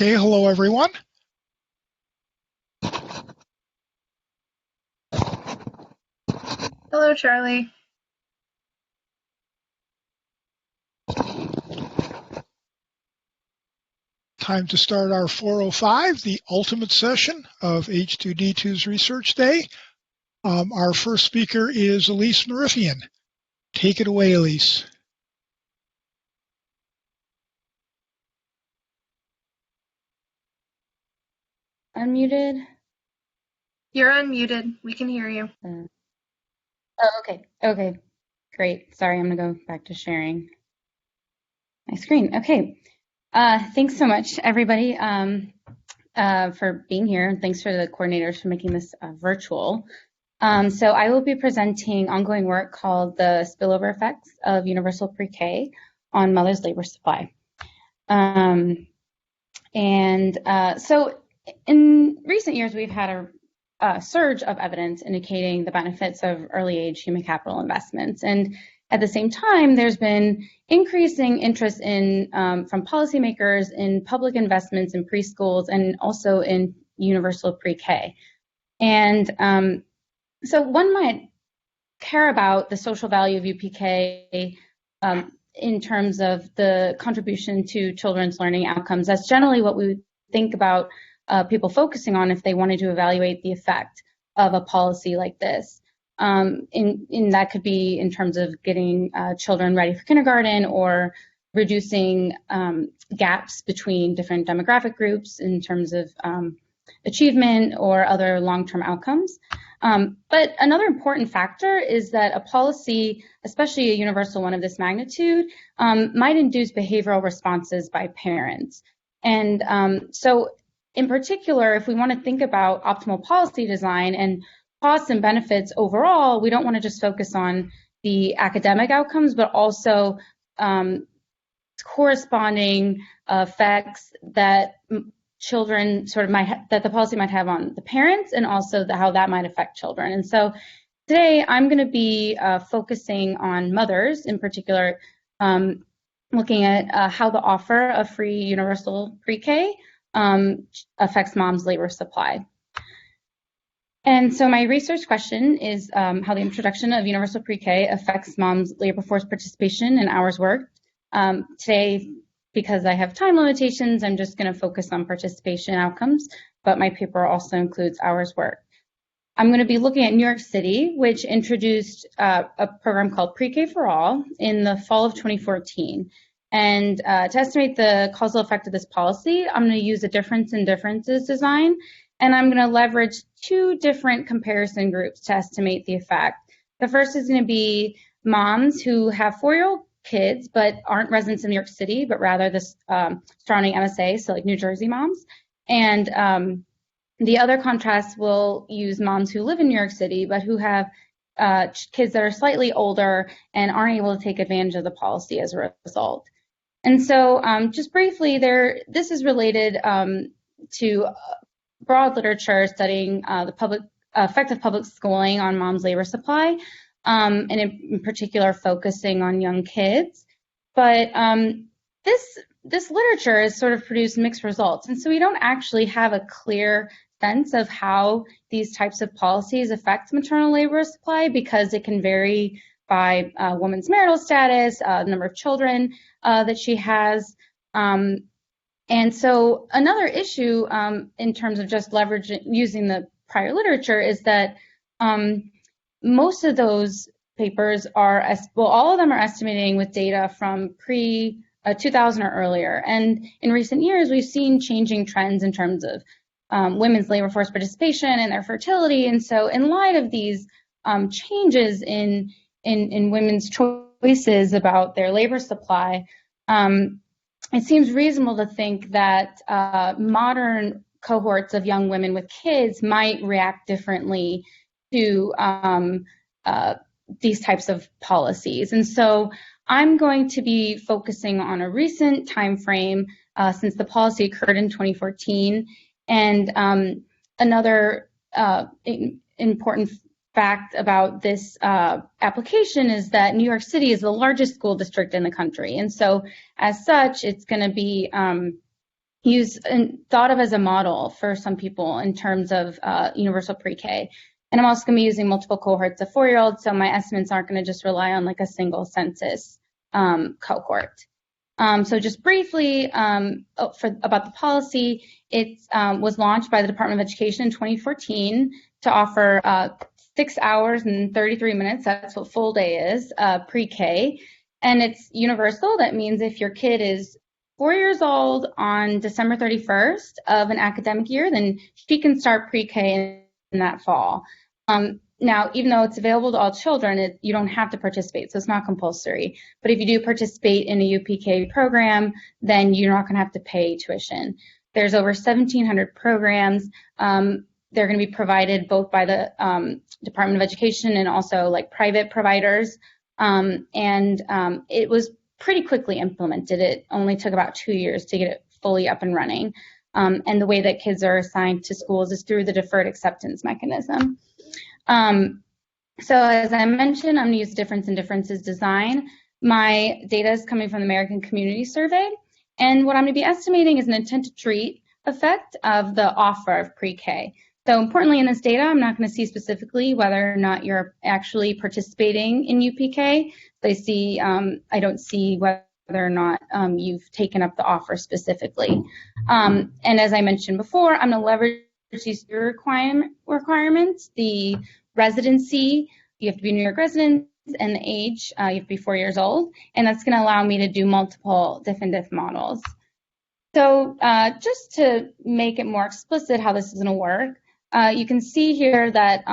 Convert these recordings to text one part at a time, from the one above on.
Okay, hello everyone. Hello, Charlie. Time to start our 405, the ultimate session of H2D2's Research Day. Our first speaker is Elise Marifian. Take it away, Elise. Unmuted? You're unmuted. We can hear you. Okay. Great. Sorry, I'm going to go back to sharing my screen. Okay. Thanks so much, everybody, for being here. And thanks for the coordinators for making this virtual. So I will be presenting ongoing work called the Spillover Effects of Universal Pre-K on Mother's Labor Supply. So in recent years, we've had a surge of evidence indicating the benefits of early age human capital investments. And at the same time, there's been increasing interest in from policymakers in public investments in preschools and also in universal pre-K. And so one might care about the social value of UPK in terms of the contribution to children's learning outcomes. That's generally what we would think about people focusing on if they wanted to evaluate the effect of a policy like this. That could be in terms of getting children ready for kindergarten or reducing gaps between different demographic groups in terms of achievement or other long-term outcomes. But another important factor is that a policy, especially a universal one of this magnitude, might induce behavioral responses by parents. And so in particular, if we want to think about optimal policy design and costs and benefits overall, we don't want to just focus on the academic outcomes, but also corresponding effects that children that the policy might have on the parents and also how that might affect children. And so today I'm going to be focusing on mothers in particular, looking at how the offer of free universal pre-K affects mom's labor supply. And so my research question is how the introduction of universal pre-K affects mom's labor force participation and hours worked. Today, because I have time limitations, I'm just going to focus on participation outcomes, but my paper also includes hours worked. I'm going to be looking at New York City, which introduced a program called Pre-K for All in the fall of 2014. And to estimate the causal effect of this policy, I'm going to use a difference in differences design, and I'm going to leverage two different comparison groups to estimate the effect. The first is going to be moms who have 4-year-old kids but aren't residents in New York City, but rather the surrounding MSA, so like New Jersey moms. And the other contrast will use moms who live in New York City but who have kids that are slightly older and aren't able to take advantage of the policy as a result. And so just briefly, this is related to broad literature studying the effect of public schooling on mom's labor supply, and in particular focusing on young kids. But this literature has sort of produced mixed results, and so we don't actually have a clear sense of how these types of policies affect maternal labor supply because it can vary by woman's marital status, the number of children that she has. And so another issue in terms of just leveraging using the prior literature is that most of those papers are, all of them are estimating with data from pre-2000 or earlier. And in recent years, we've seen changing trends in terms of women's labor force participation and their fertility. And so in light of these changes in women's choices about their labor supply, it seems reasonable to think that modern cohorts of young women with kids might react differently to these types of policies. And so I'm going to be focusing on a recent time frame since the policy occurred in 2014. And another important fact about this application is that New York City is the largest school district in the country. And so as such, it's going to be, used and thought of as a model for some people in terms of universal pre-K. And I'm also going to be using multiple cohorts of 4-year-olds, so my estimates aren't going to just rely on like a single census cohort. So just briefly about the policy, it was launched by the Department of Education in 2014 to offer 6 hours and 33 minutes, that's what full day is, pre-K. And it's universal. That means if your kid is 4 years old on December 31st of an academic year, then she can start pre-K in that fall. Now, even though it's available to all children, you don't have to participate, so it's not compulsory. But if you do participate in a UPK program, then you're not going to have to pay tuition. There's over 1,700 programs. They're going to be provided both by the Department of Education and also like private providers. It was pretty quickly implemented. It only took about 2 years to get it fully up and running. And the way that kids are assigned to schools is through the deferred acceptance mechanism. So as I mentioned, I'm going to use difference in differences design. My data is coming from the American Community Survey. And what I'm going to be estimating is an intent to treat effect of the offer of pre-K. So importantly in this data, I'm not going to see specifically whether or not you're actually participating in UPK. I don't see whether or not you've taken up the offer specifically. And as I mentioned before, I'm going to leverage these requirements, the residency, you have to be a New York resident, and the age, you have to be 4 years old, and that's going to allow me to do multiple diff models. So just to make it more explicit how this is going to work, you can see here that,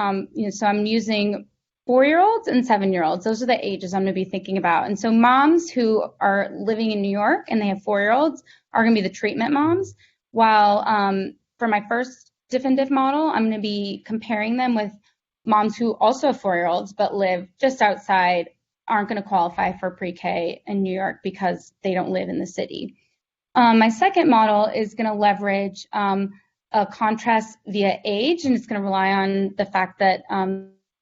so I'm using 4-year-olds and 7-year-olds. Those are the ages I'm going to be thinking about. And so moms who are living in New York and they have 4-year-olds are going to be the treatment moms, while for my first diff model, I'm going to be comparing them with moms who also have 4-year-olds but live just outside, aren't going to qualify for pre-K in New York because they don't live in the city. My second model is going to leverage a contrast via age, and it's going to rely on the fact that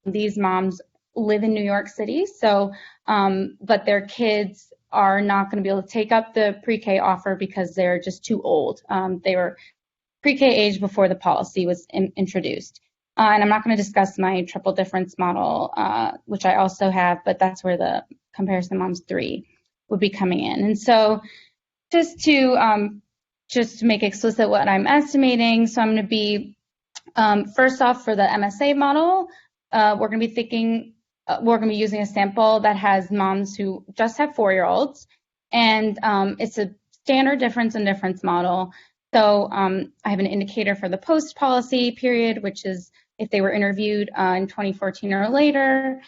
these moms live in New York City, so but their kids are not going to be able to take up the pre-K offer because they're just too old. They were pre-K age before the policy was introduced. And I'm not going to discuss my triple difference model, which I also have, but that's where the comparison moms 3 would be coming in. And so just to make explicit what I'm estimating, so I'm going to be, first off, for the MSA model, we're going to be using a sample that has moms who just have 4-year-olds, and it's a standard difference in difference model. So I have an indicator for the post-policy period, which is if they were interviewed in 2014 or later,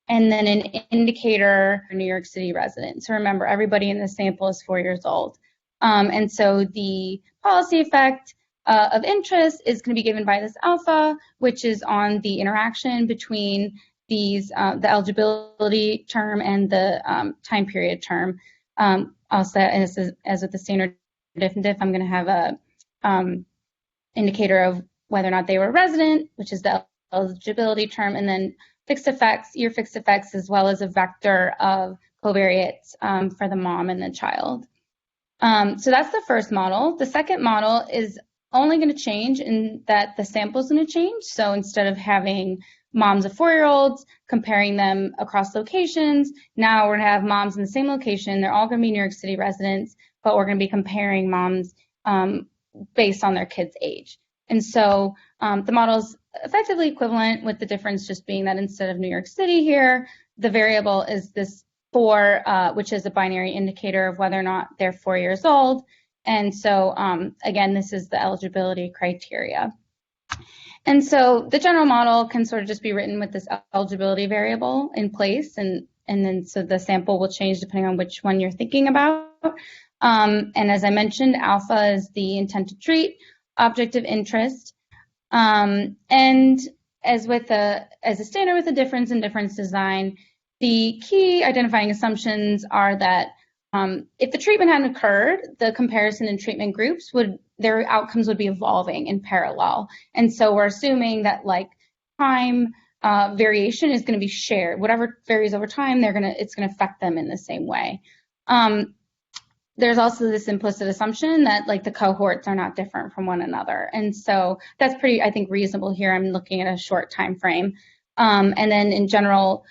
and then an indicator for New York City residents. So remember, everybody in the sample is 4 years old. And so the policy effect of interest is going to be given by this alpha, which is on the interaction between these the eligibility term and the time period term. Also, as with the standard diff and diff, I'm going to have a indicator of whether or not they were a resident, which is the eligibility term, and then fixed effects, year fixed effects, as well as a vector of covariates for the mom and the child. So that's the first model. The second model is only going to change in that the sample is going to change. So instead of having moms of 4-year-olds, comparing them across locations, now we're going to have moms in the same location. They're all going to be New York City residents, but we're going to be comparing moms based on their kids' age. And so the model is effectively equivalent, with the difference just being that instead of New York City here, the variable is this 4, which is a binary indicator of whether or not they're 4 years old. And so, again, this is the eligibility criteria. And so the general model can sort of just be written with this eligibility variable in place, and then so the sample will change depending on which one you're thinking about. And as I mentioned, alpha is the intent to treat, object of interest, and as a standard with a difference in difference design, the key identifying assumptions are that if the treatment hadn't occurred, the comparison and treatment groups their outcomes would be evolving in parallel. And so we're assuming that like time variation is going to be shared. Whatever varies over time, it's going to affect them in the same way. there's also this implicit assumption that like the cohorts are not different from one another. And so that's pretty, I think, reasonable here. I'm looking at a short time frame. And then in general,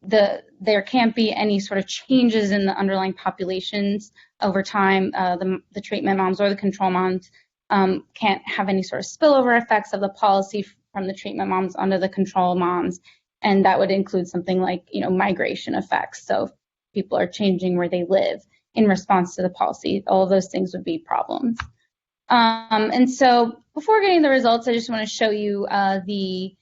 there can't be any sort of changes in the underlying populations over time. The treatment moms or the control moms can't have any sort of spillover effects of the policy from the treatment moms onto the control moms. And that would include something like, migration effects. So if people are changing where they live in response to the policy, all of those things would be problems. And so before getting the results, I just want to show you the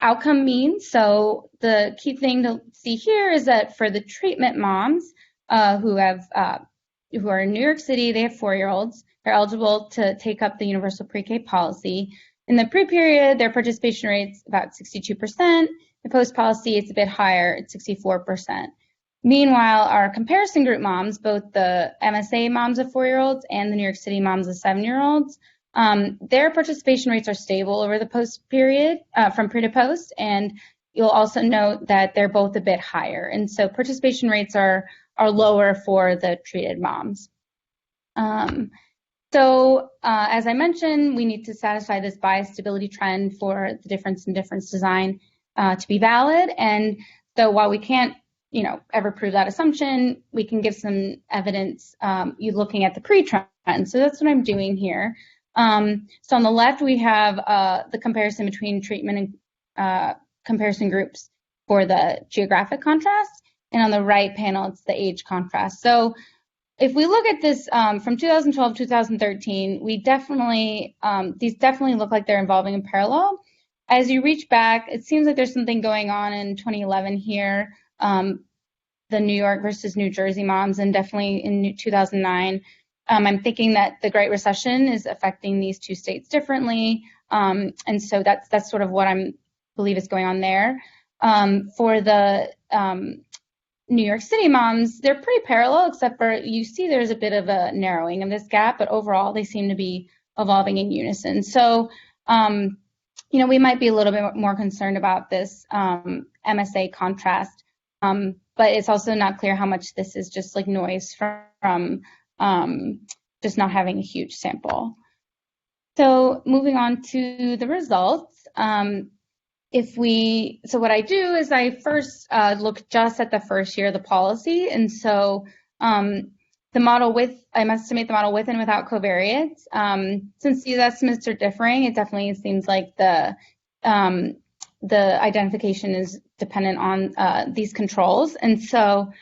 outcome means. So the key thing to see here is that for the treatment moms who are in New York City, they have 4-year-olds, they're eligible to take up the universal pre-K policy. In the pre-period, their participation rate's about 62%. The post-policy, it's a bit higher, it's 64%. Meanwhile, our comparison group moms, both the MSA moms of 4-year-olds and the New York City moms of 7-year-olds, their participation rates are stable over the post period, from pre to post, and you'll also note that they're both a bit higher. And so participation rates are lower for the treated moms. So as I mentioned, we need to satisfy this bias stability trend for the difference in difference design to be valid. And so while we can't ever prove that assumption, we can give some evidence you looking at the pre-trend. So that's what I'm doing here. So on the left, we have the comparison between treatment and comparison groups for the geographic contrast. And on the right panel, it's the age contrast. So if we look at this from 2012 to 2013, we definitely, these definitely look like they're evolving in parallel. As you reach back, it seems like there's something going on in 2011 here. The New York versus New Jersey moms, and definitely in 2009. I'm thinking that the Great Recession is affecting these two states differently, and so that's sort of what I believe is going on there. For the New York City moms, they're pretty parallel, except for you see there's a bit of a narrowing of this gap, but overall they seem to be evolving in unison. So, we might be a little bit more concerned about this MSA contrast. But it's also not clear how much this is just like noise from just not having a huge sample. So moving on to the results, so what I do is I first look just at the first year of the policy, and so I estimate the model with and without covariates. Since these estimates are differing, it definitely seems like the identification is dependent on these controls. And so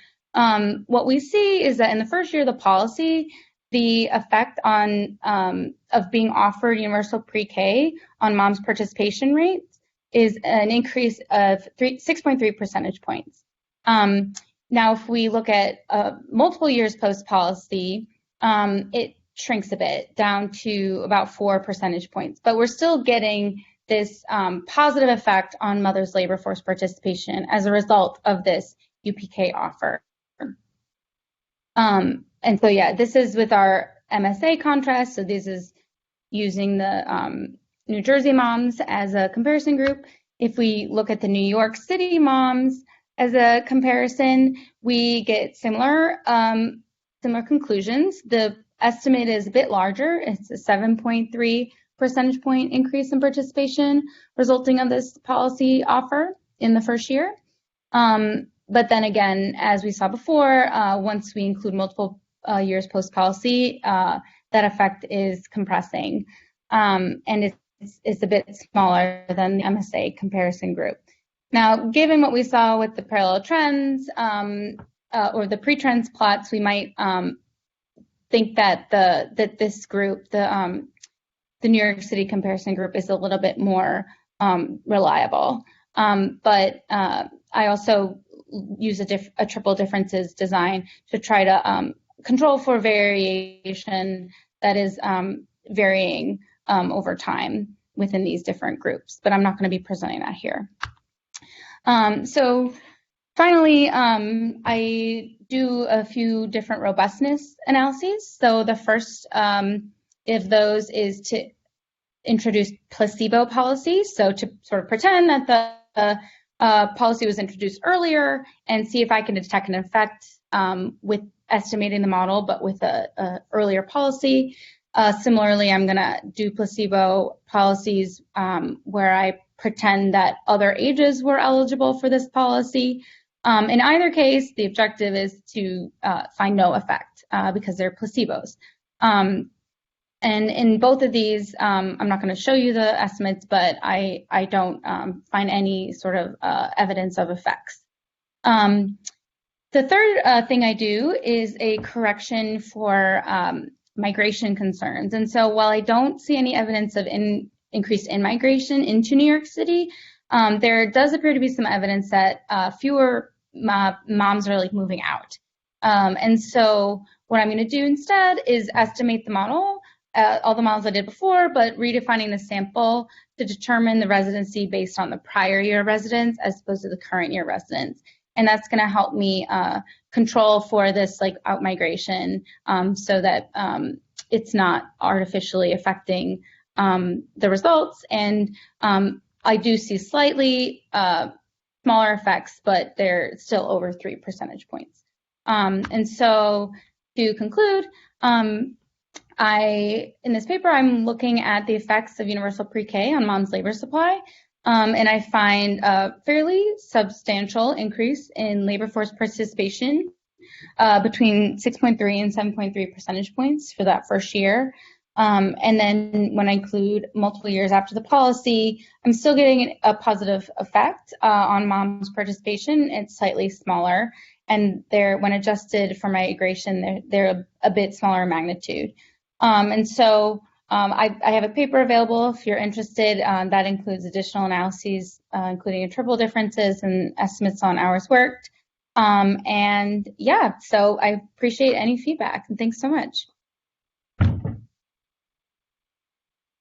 what we see is that in the first year of the policy, the effect of being offered universal pre-K on moms' participation rates is an increase of 6.3 percentage points. Now, if we look at multiple years post-policy, it shrinks a bit down to about 4 percentage points, but we're still getting this positive effect on mothers' labor force participation as a result of this UPK offer. And so, yeah, this is with our MSA contrast. So this is using the New Jersey moms as a comparison group. If we look at the New York City moms as a comparison, we get similar conclusions. The estimate is a bit larger. It's a 7.3 percentage point increase in participation resulting of this policy offer in the first year. But then again, as we saw before, once we include multiple years post-policy, that effect is compressing, and it's a bit smaller than the MSA comparison group. Now, given what we saw with the parallel trends or the pre-trends plots, we might think that this group, the New York City comparison group, is a little bit more reliable. But I also use a triple differences design to try to control for variation that is varying over time within these different groups, but I'm not going to be presenting that here. So finally, I do a few different robustness analyses. So the first of those is to introduce placebo policies. So to sort of pretend that the policy was introduced earlier and see if I can detect an effect estimating the model, but with a earlier policy. Similarly, I'm going to do placebo policies where I pretend that other ages were eligible for this policy. In either case, the objective is to find no effect because they're placebos. And in both of these, I'm not going to show you the estimates, but I don't find any sort of evidence of effects. The third thing I do is a correction for migration concerns. And so while I don't see any evidence of increased in-migration into New York City, there does appear to be some evidence that fewer moms are like moving out. And so what I'm going to do instead is estimate the model, all the models I did before, but redefining the sample to determine the residency based on the prior year residence as opposed to the current year residence. And that's going to help me control for this like out migration so that it's not artificially affecting the results. And I do see slightly smaller effects, but they're still over 3 percentage points. And so to conclude, in this paper, I'm looking at the effects of universal pre-K on mom's labor supply. And I find a fairly substantial increase in labor force participation between 6.3 and 7.3 percentage points for that first year. And then when I include multiple years after the policy, I'm still getting a positive effect on mom's participation. It's slightly smaller. And when adjusted for migration, they're a bit smaller magnitude. And so I have a paper available if you're interested that includes additional analyses, including interval differences and estimates on hours worked. And yeah, so I appreciate any feedback and thanks so much.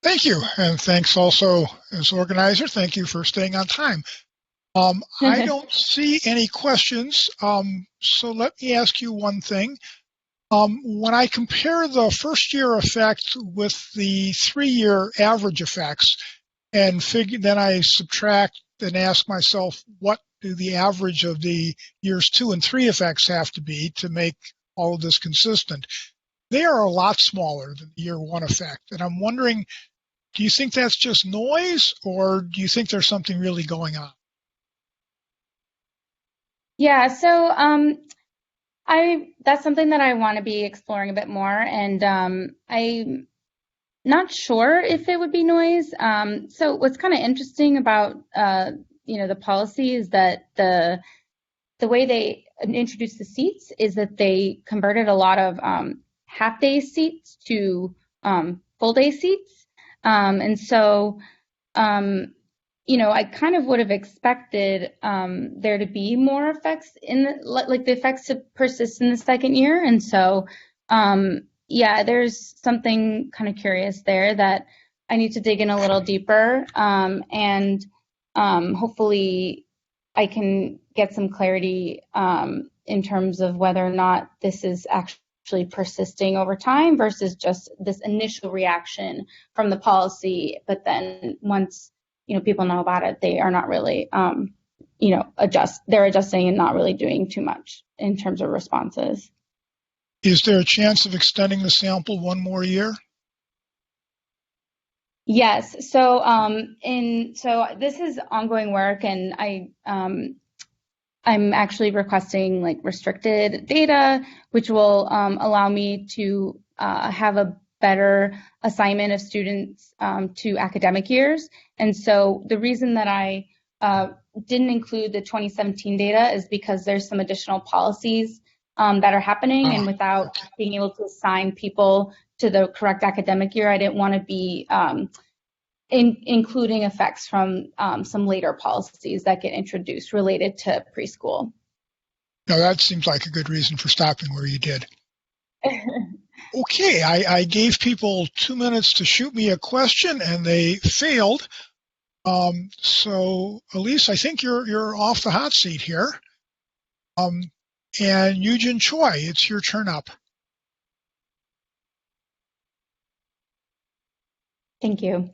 Thank you. And thanks also as organizer. Thank you for staying on time. I don't see any questions. So let me ask you one thing. When I compare the first year effect with the 3-year average effects and then I subtract and ask myself, what do the average of the years 2 and 3 effects have to be to make all of this consistent? They are a lot smaller than the year 1 effect. And I'm wondering, do you think that's just noise or do you think there's something really going on? Yeah, so that's something that I want to be exploring a bit more, and I'm not sure if it would be noise. So what's kind of interesting about the policy is that the way they introduced the seats is that they converted a lot of half-day seats to full-day seats, and so I kind of would have expected there to be more effects the effects to persist in the second year. And so, yeah, there's something kind of curious there that I need to dig in a little deeper. And hopefully I can get some clarity in terms of whether or not this is actually persisting over time versus just this initial reaction from the policy. But then once people know about it, they are not really, they're adjusting and not really doing too much in terms of responses. Is there a chance of extending the sample one more year? Yes. So, so this is ongoing work, and I'm actually requesting like restricted data, which will allow me to have a better assignment of students to academic years. And so the reason that I didn't include the 2017 data is because there's some additional policies that are happening, and without being able to assign people to the correct academic year, I didn't want to be including effects from some later policies that get introduced related to preschool. No, that seems like a good reason for stopping where you did. Okay, I gave people 2 minutes to shoot me a question, and they failed. So, Elise, I think you're off the hot seat here. And Youjin, Choi, it's your turn up. Thank you.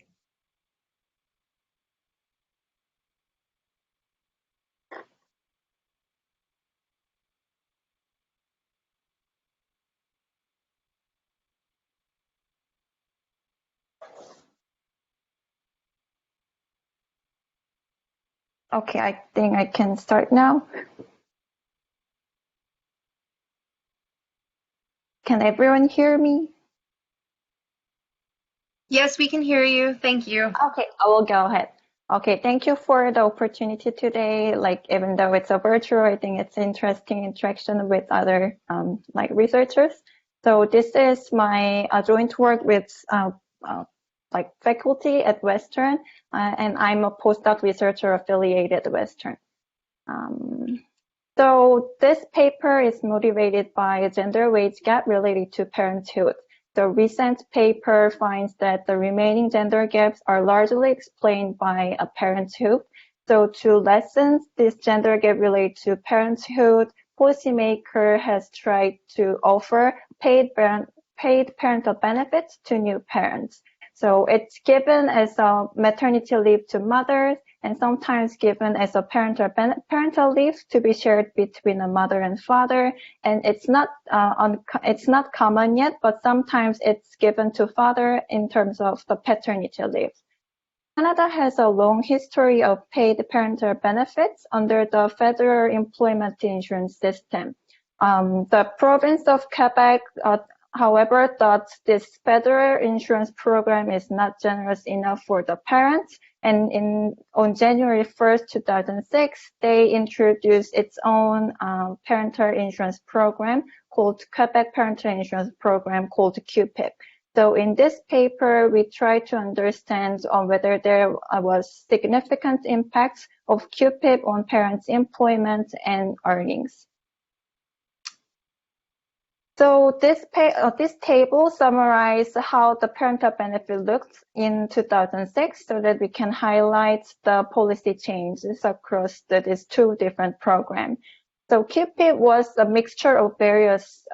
Okay, I think I can start now. Can everyone hear me? Yes, we can hear you. Thank you. Okay, I will go ahead. Okay, thank you for the opportunity today. Like, even though it's a virtual, I think it's interesting interaction with other like researchers. So this is my joint work with like faculty at Western, and I'm a postdoc researcher affiliated at Western. So this paper is motivated by a gender wage gap related to parenthood. The recent paper finds that the remaining gender gaps are largely explained by a parenthood. So to lessen this gender gap related to parenthood, policymaker has tried to offer paid parental benefits to new parents. So it's given as a maternity leave to mothers, and sometimes given as a parental leave to be shared between a mother and father. And it's not common yet, but sometimes it's given to father in terms of the paternity leave. Canada has a long history of paid parental benefits under the federal employment insurance system. The province of Quebec, however, thought this federal insurance program is not generous enough for the parents, and on January 1st, 2006, they introduced its own parental insurance program called Quebec Parental Insurance Program, called QPIP. So in this paper, we try to understand whether there was significant impact of QPIP on parents' employment and earnings. So this table summarizes how the parental benefit looked in 2006 so that we can highlight the policy changes across these two different programs. So QPIP was a mixture of various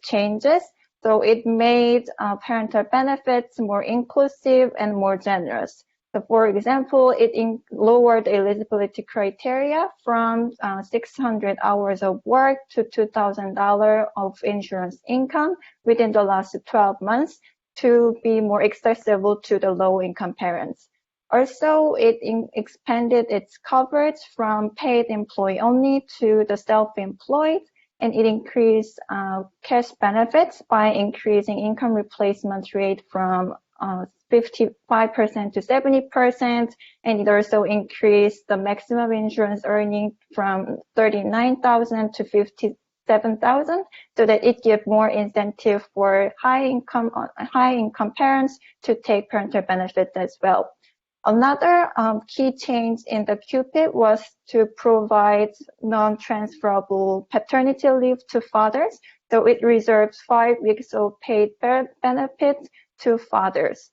changes. So it made parental benefits more inclusive and more generous. So for example, it lowered eligibility criteria from 600 hours of work to $2,000 of insurance income within the last 12 months to be more accessible to the low-income parents. Also, it expanded its coverage from paid employee only to the self-employed, and it increased cash benefits by increasing income replacement rate from 55% to 70%, and it also increased the maximum insurance earning from $39,000 to $57,000, so that it gives more incentive for high income parents to take parental benefits as well. Another key change in the QPIP was to provide non-transferable paternity leave to fathers, so it reserves 5 weeks of paid benefits to fathers.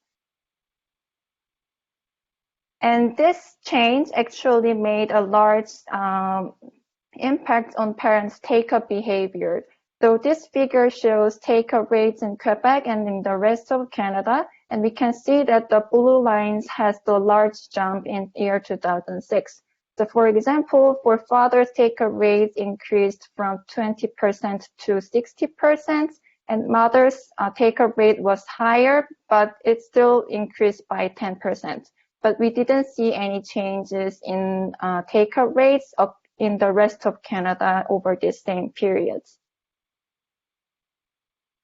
And this change actually made a large impact on parents' take-up behavior. So this figure shows take-up rates in Quebec and in the rest of Canada, and we can see that the blue lines has the large jump in year 2006. So for example, for fathers, take-up rates increased from 20% to 60%, and mothers' take-up rate was higher, but it still increased by 10%. But we didn't see any changes in take-up rates in the rest of Canada over the same periods.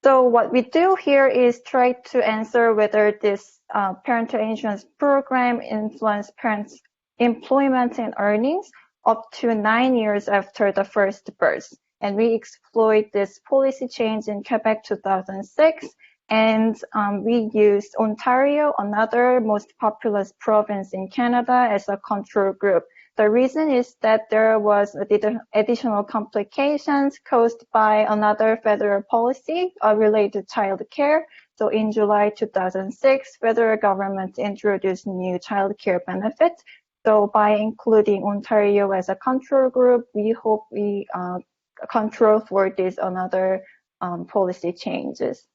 So what we do here is try to answer whether this parental insurance program influenced parents' employment and earnings up to 9 years after the first birth. And we exploit this policy change in Quebec 2006, and we used Ontario, another most populous province in Canada, as a control group. The reason is that there was additional complications caused by another federal policy related to child care. So in July 2006, federal government introduced new child care benefits. So by including Ontario as a control group, we hope we control for these another policy changes.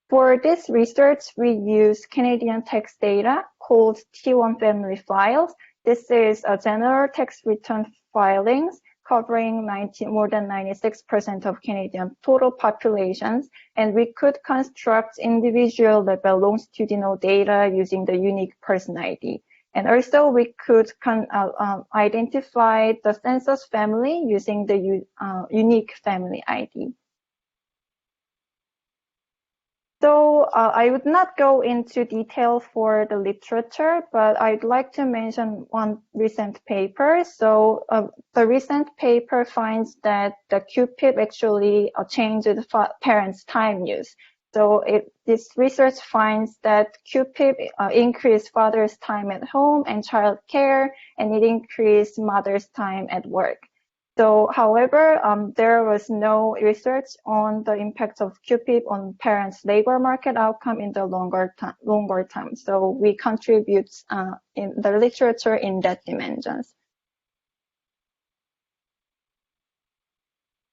For this research, we use Canadian tax data called T1 family files. This is a general tax return filings covering more than 96% of Canadian total populations, and we could construct individual level longitudinal data using the unique person ID. And also we could identify the census family using the unique family ID. So I would not go into detail for the literature, but I'd like to mention one recent paper. So the recent paper finds that the QPIP actually changed the parents' time use. So this research finds that QPIP increased father's time at home and child care, and it increased mother's time at work. So, however, there was no research on the impact of QPIP on parents' labor market outcome in the longer time. So we contribute in the literature in that dimensions.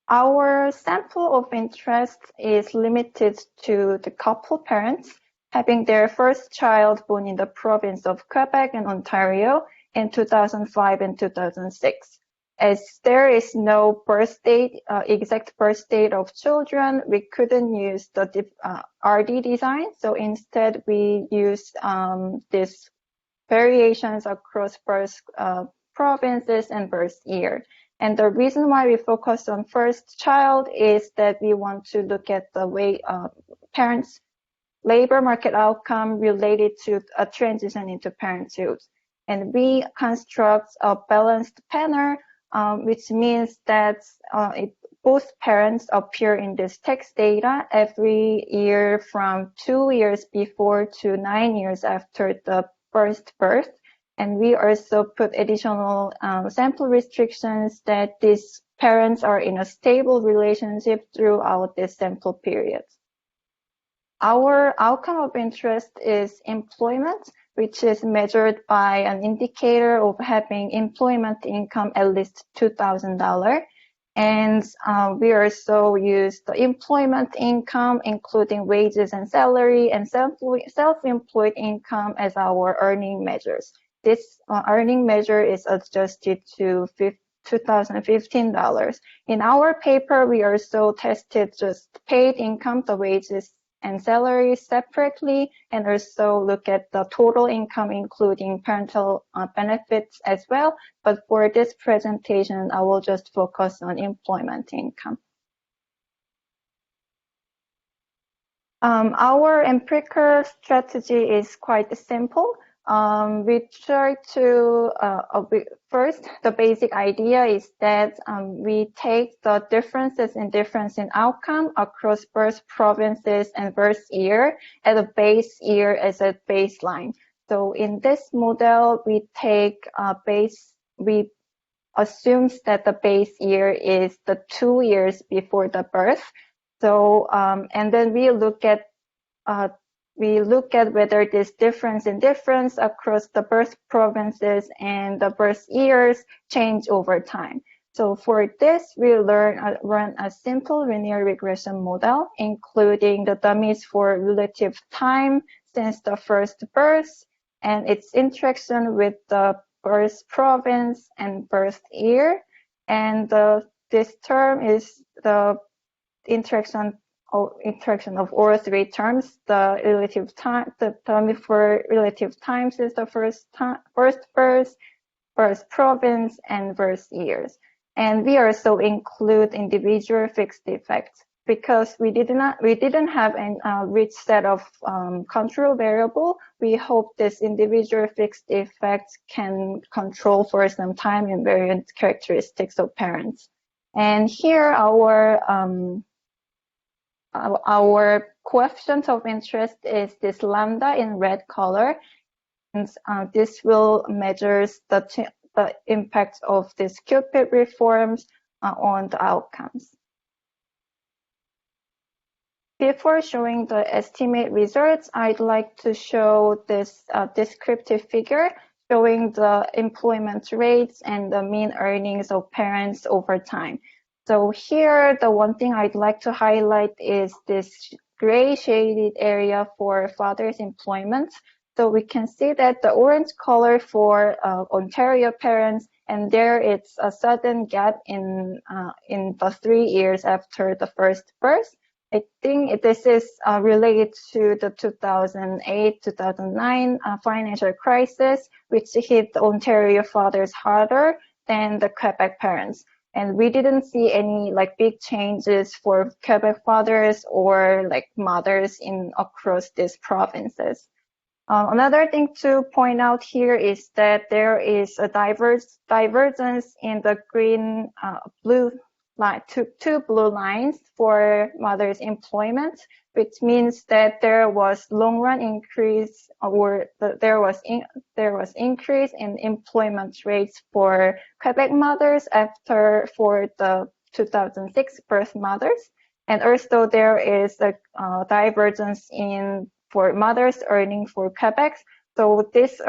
Our sample of interest is limited to the couple parents having their first child born in the province of Quebec and Ontario in 2005 and 2006. As there is no birth date, exact birth date of children, we couldn't use the RD design. So instead, we used these variations across birth provinces and birth year. And the reason why we focus on first child is that we want to look at the way parents' labor market outcome related to a transition into parenthood. And we construct a balanced panel, which means that both parents appear in this text data every year from 2 years before to 9 years after the first birth. And we also put additional sample restrictions that these parents are in a stable relationship throughout this sample period. Our outcome of interest is employment, which is measured by an indicator of having employment income at least $2,000. And we also use the employment income, including wages and salary, and self-employed income as our earning measures. This earning measure is adjusted to $2,015. In our paper, we also tested just paid income, the wages and salaries separately, and also look at the total income, including parental benefits as well. But for this presentation, I will just focus on employment income. Our empirical strategy is quite simple. We try to, first, the basic idea is that we take the difference in outcome across birth provinces and birth year at a base year as a baseline. So in this model, we take we assume that the base year is the 2 years before the birth. So, and then we look at whether this difference across the birth provinces and the birth years change over time. So for this, we run a simple linear regression model, including the dummies for relative time since the first birth and its interaction with the birth province and birth year. And this term is the interaction of all three terms. The relative time, the dummy for relative times is the first birth, birth province, and birth years. And we also include individual fixed effects because we didn't have a rich set of control variable. We hope this individual fixed effects can control for some time invariant characteristics of parents. And here our coefficient of interest is this lambda in red color, and this will measure the impact of these QPIP reforms on the outcomes. Before showing the estimate results, I'd like to show this descriptive figure showing the employment rates and the mean earnings of parents over time. So here, the one thing I'd like to highlight is this gray shaded area for father's employment. So we can see that the orange color for Ontario parents, and there it's a sudden gap in the 3 years after the first birth. I think this is related to the 2008-2009 financial crisis, which hit the Ontario fathers harder than the Quebec parents. And we didn't see any like big changes for Quebec fathers or like mothers across these provinces. Another thing to point out here is that there is a divergence in the green, blue line, two blue lines for mothers' employment, which means that there was long-run increase, or there was increase in employment rates for Quebec mothers for the 2006 birth mothers, and also there is a divergence for mothers earning for Quebec. So this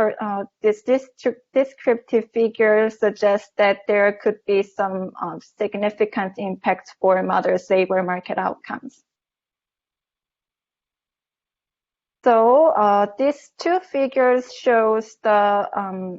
descriptive figure suggests that there could be some significant impacts for mothers' labor market outcomes. So these two figures shows the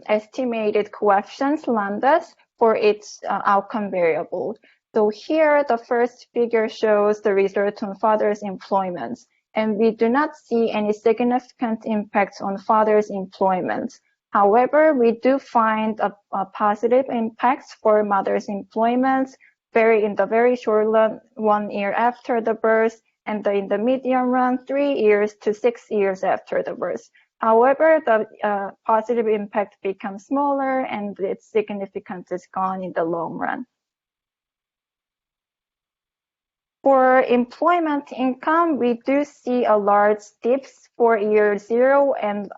estimated coefficients lambdas for each outcome variable. So here the first figure shows the result on fathers' employment, and we do not see any significant impacts on fathers' employment. However, we do find a positive impacts for mothers' employment in the very short run, 1 year after the birth, and in the medium run, 3 years to 6 years after the birth. However, the positive impact becomes smaller and its significance is gone in the long run. For employment income, we do see a large dips for year 0, and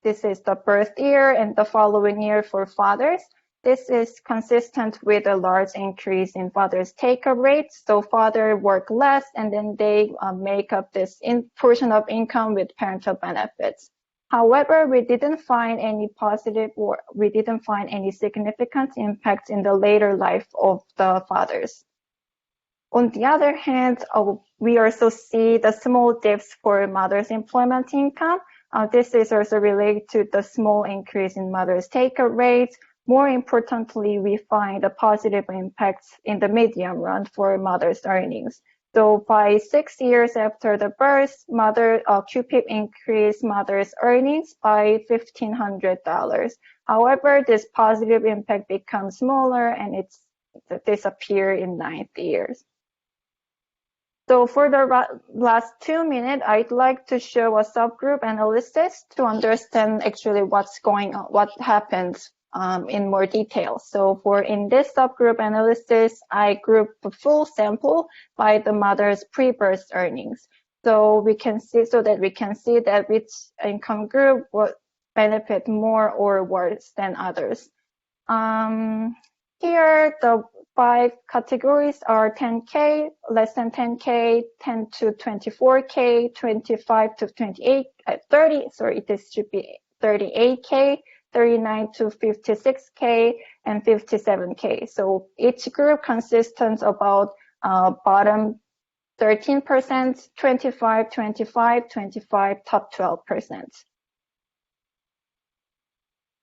this is the birth year, and the following year for fathers. This is consistent with a large increase in fathers' take-up rates. So father work less, and then they make up this portion of income with parental benefits. However, we didn't find any significant impacts in the later life of the fathers. On the other hand, we also see the small dips for mothers' employment income. This is also related to the small increase in mothers' take-up rates. More importantly, we find a positive impacts in the medium run for mothers' earnings. So by 6 years after the birth, QPIP increased mothers' earnings by $1,500. However, this positive impact becomes smaller and it's disappear in 9th years. So for the last 2 minutes, I'd like to show a subgroup analysis to understand actually what's going on, what happens in more detail. So in this subgroup analysis, I grouped the full sample by the mother's pre-birth earnings. So we can see that which income group would benefit more or worse than others. Here, the 5 categories are 10K, less than 10K, 10 to 24K, 25 to 30, this should be 38K, 39 to 56K, and 57K. So each group consists about bottom 13%, 25, 25, 25, top 12%.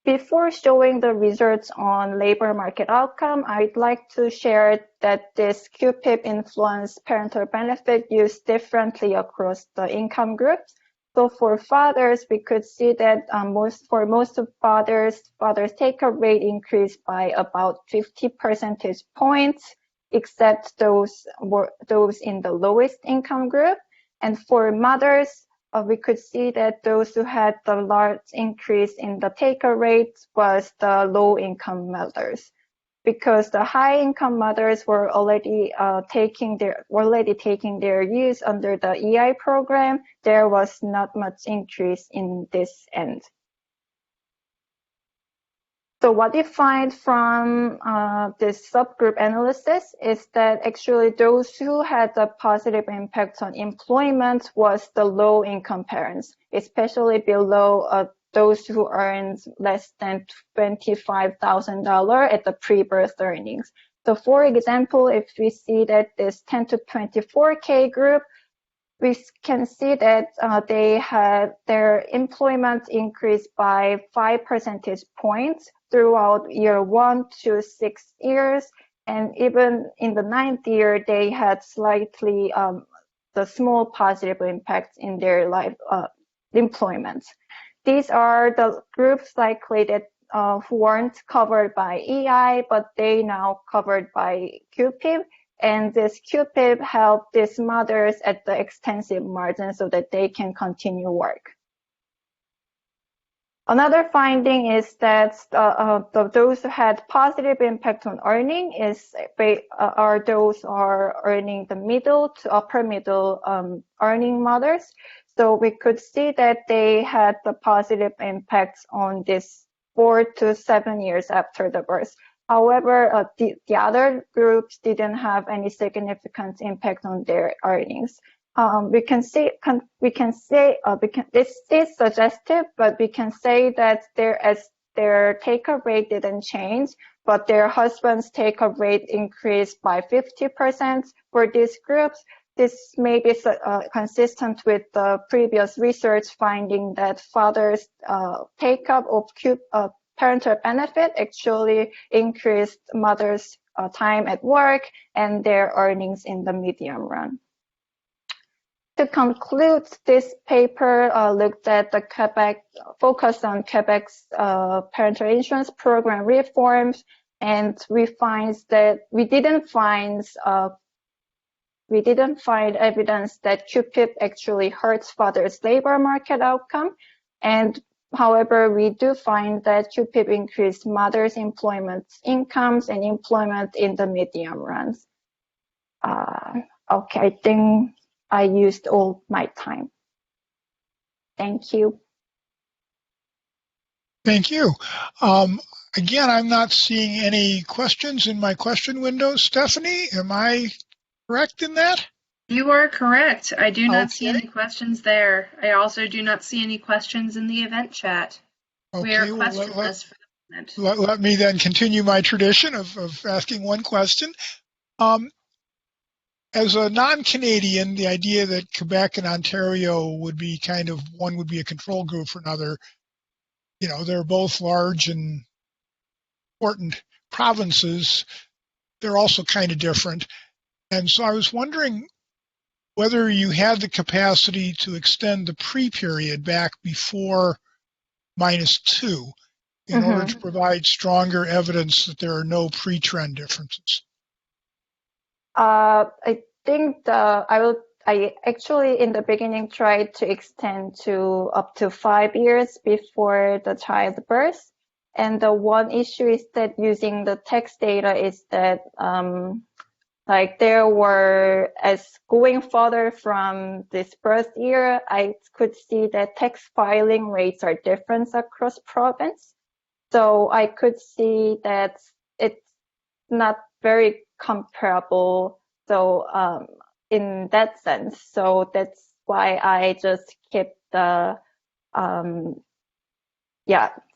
Before showing the results on labor market outcome, I'd like to share that this QPIP influenced parental benefit used differently across the income groups. So for fathers, we could see that for most of fathers take-up rate increased by about 50 percentage points, except those in the lowest income group. And for mothers, we could see that those who had the large increase in the take-up rate was the low-income mothers, because the high-income mothers were already taking their use under the EI program. There was not much increase in this end. So what we find from this subgroup analysis is that actually those who had a positive impact on employment was the low-income parents, especially below those who earned less than $25,000 at the pre-birth earnings. So for example, if we see that this 10 to 24K group, we can see that they had their employment increased by 5 percentage points throughout year 1 to 6 years. And even in the 9th year, they had slightly the small positive impacts in their life employment. These are the groups likely that who weren't covered by EI, but they now covered by QPIP. And this QPIP helped these mothers at the extensive margin so that they can continue work. Another finding is that those who had positive impact on earning are those who are earning the middle to upper middle earning mothers. So we could see that they had the positive impacts on this 4 to 7 years after the birth. However, the other groups didn't have any significant impact on their earnings. This is suggestive, but we can say that their take-up rate didn't change, but their husband's take-up rate increased by 50% for these groups. This may be consistent with the previous research finding that fathers' take-up of parental benefit actually increased mothers' time at work and their earnings in the medium run. To conclude, this paper looked at the focused on Quebec's parental insurance program reforms, and we didn't find evidence that QPIP actually hurts fathers' labor market outcome. And however, we do find that QPIP increased mothers' employment incomes and employment in the medium runs. Okay, I think I used all my time. Thank you. Thank you. Again, I'm not seeing any questions in my question window. Stephanie, am I correct in that? You are correct. I do not see any questions there. I also do not see any questions in the event chat. We are questionless for the moment. Let me then continue my tradition of asking one question. As a non-Canadian, the idea that Quebec and Ontario would be one would be a control group for another, they're both large and important provinces. They're also kind of different. And so I was wondering whether you had the capacity to extend the pre-period back before -2 in order to provide stronger evidence that there are no pre-trend differences. I think I actually in the beginning tried to extend to up to 5 years before the childbirth. And the one issue is that using the text data is that there were, as going further from this birth year, I could see that tax filing rates are different across province. So I could see that it's not very comparable. So in that sense, so that's why I just kept the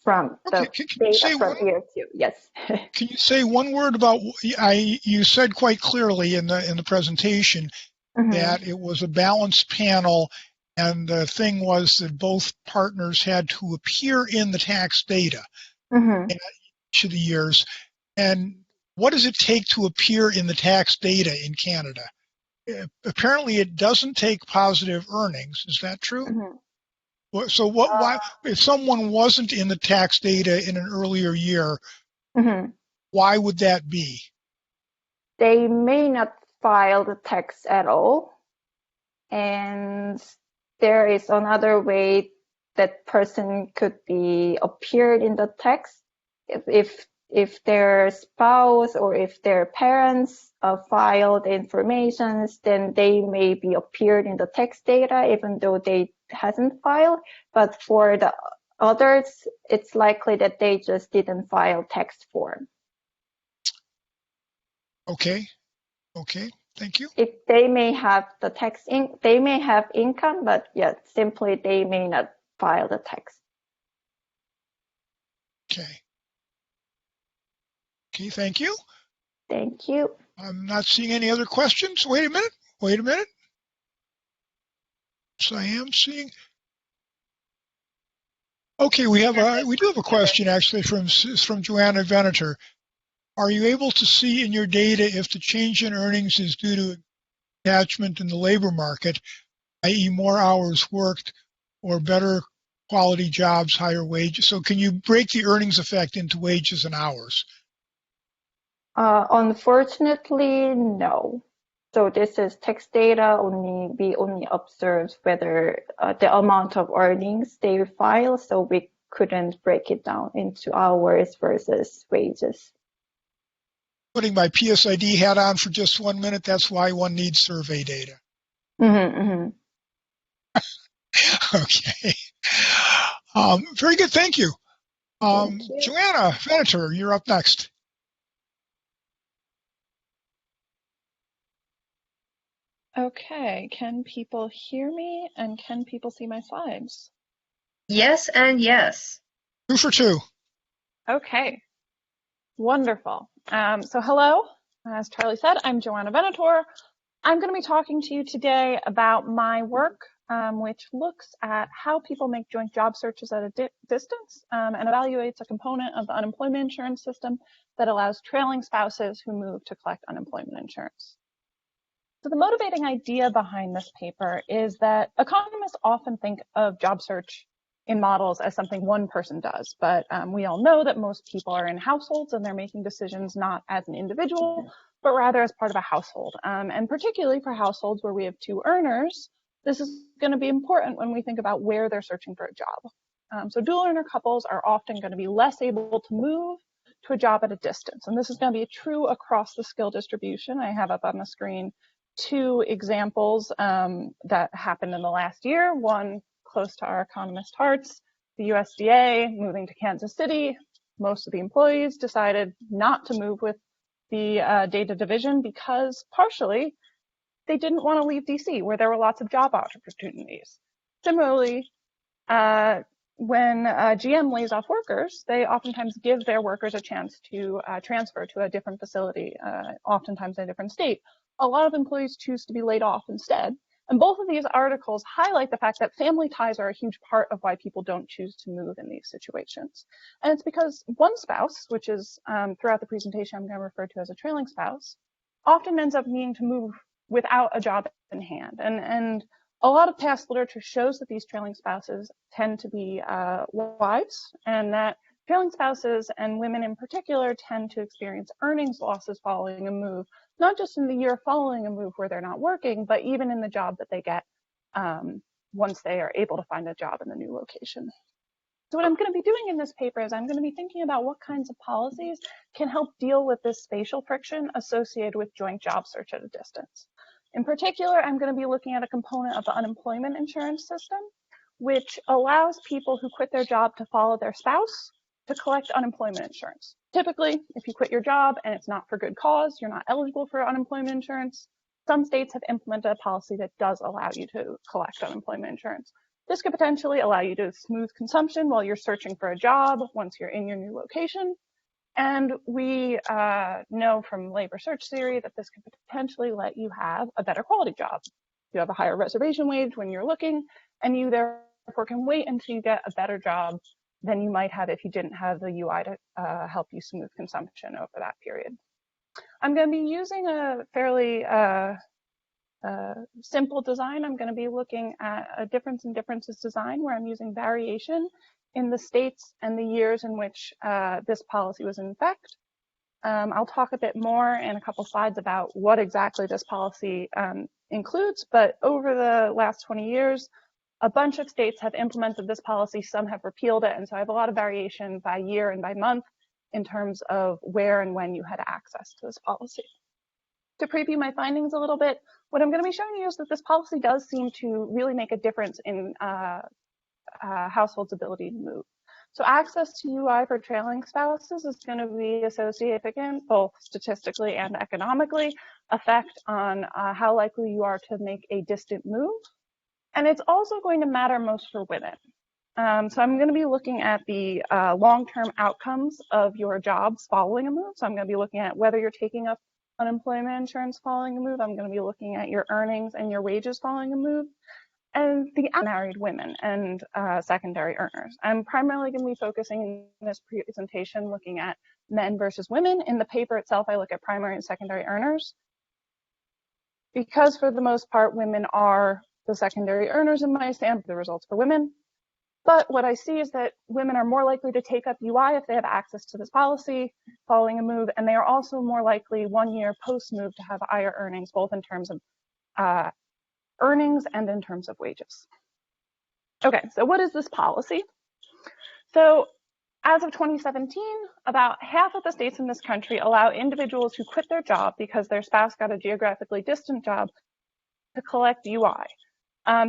from the data from year 2. Yes. Can you say one word about? You said quite clearly in the presentation that it was a balanced panel, and the thing was that both partners had to appear in the tax data in each of the years. And what does it take to appear in the tax data in Canada? Apparently, it doesn't take positive earnings. Is that true? So why, if someone wasn't in the tax data in an earlier year, why would that be? They may not file the tax at all. And there is another way that person could be appeared in the tax. If their spouse or if their parents filed information, then they may be appeared in the tax data even though they hasn't filed. But for the others, it's likely that they just didn't file tax form. Okay. Thank you. If they may have the tax, they may have income, but simply they may not file the tax. Okay, thank you. Thank you. I'm not seeing any other questions. Wait a minute. So I am seeing. Okay, we do have a question actually from Joanna Venator. Are you able to see in your data if the change in earnings is due to attachment in the labor market, i.e. more hours worked or better quality jobs, higher wages. So can you break the earnings effect into wages and hours? Unfortunately, no. So this is text data only. We only observed whether the amount of earnings they file, so we couldn't break it down into hours versus wages. Putting my PSID hat on for just 1 minute, that's why one needs survey data. Mm-hmm, mm-hmm. Okay. Very good, thank you. Thank you. Joanna, Venator, you're up next. Okay, can people hear me and can people see my slides? Yes and yes. 2 for 2. Okay, wonderful. So hello, as Charlie said, I'm Joanna Venator. I'm going to be talking to you today about my work, which looks at how people make joint job searches at a distance and evaluates a component of the unemployment insurance system that allows trailing spouses who move to collect unemployment insurance. So the motivating idea behind this paper is that economists often think of job search in models as something one person does, but we all know that most people are in households and they're making decisions not as an individual, but rather as part of a household. And particularly for households where we have 2 earners, this is going to be important when we think about where they're searching for a job. So dual earner couples are often going to be less able to move to a job at a distance. And this is going to be true across the skill distribution. I have up on the screen 2 examples that happened in the last year, one close to our economist hearts, the USDA moving to Kansas City. Most of the employees decided not to move with the data division because partially they didn't want to leave DC where there were lots of job opportunities. Similarly, when GM lays off workers, they oftentimes give their workers a chance to transfer to a different facility, oftentimes in a different state. A lot of employees choose to be laid off instead. And both of these articles highlight the fact that family ties are a huge part of why people don't choose to move in these situations. And it's because one spouse, which is throughout the presentation I'm going to refer to as a trailing spouse, often ends up needing to move without a job in hand. And a lot of past literature shows that these trailing spouses tend to be wives, and that trailing spouses and women in particular tend to experience earnings losses following a move, not just in the year following a move where they're not working, but even in the job that they get once they are able to find a job in the new location. So what I'm going to be doing in this paper is I'm going to be thinking about what kinds of policies can help deal with this spatial friction associated with joint job search at a distance. In particular, I'm going to be looking at a component of the unemployment insurance system, which allows people who quit their job to follow their spouse to collect unemployment insurance. Typically, if you quit your job and it's not for good cause, you're not eligible for unemployment insurance. Some states have implemented a policy that does allow you to collect unemployment insurance. This could potentially allow you to smooth consumption while you're searching for a job once you're in your new location. And we know from labor search theory that this could potentially let you have a better quality job. You have a higher reservation wage when you're looking, and you therefore can wait until you get a better job than you might have if you didn't have the UI to help you smooth consumption over that period. I'm going to be using a fairly simple design. I'm going to be looking at a difference in differences design where I'm using variation in the states and the years in which this policy was in effect. I'll talk a bit more in a couple slides about what exactly this policy includes, but over the last 20 years, a bunch of states have implemented this policy, some have repealed it, and so I have a lot of variation by year and by month in terms of where and when you had access to this policy. To preview my findings a little bit, what I'm going to be showing you is that this policy does seem to really make a difference in households' ability to move. So access to UI for trailing spouses is going to be significant, both statistically and economically, effect on how likely you are to make a distant move. And it's also going to matter most for women. So I'm going to be looking at the long-term outcomes of your jobs following a move. So I'm going to be looking at whether you're taking up unemployment insurance following a move. I'm going to be looking at your earnings and your wages following a move, and the married women and secondary earners. I'm primarily going to be focusing in this presentation looking at men versus women. In the paper itself, I look at primary and secondary earners, because for the most part, women are the secondary earners in my sample, the results for women. But what I see is that women are more likely to take up UI if they have access to this policy following a move, and they are also more likely 1 year post-move to have higher earnings, both in terms of earnings and in terms of wages. Okay, so what is this policy? So as of 2017, about half of the states in this country allow individuals who quit their job because their spouse got a geographically distant job to collect UI.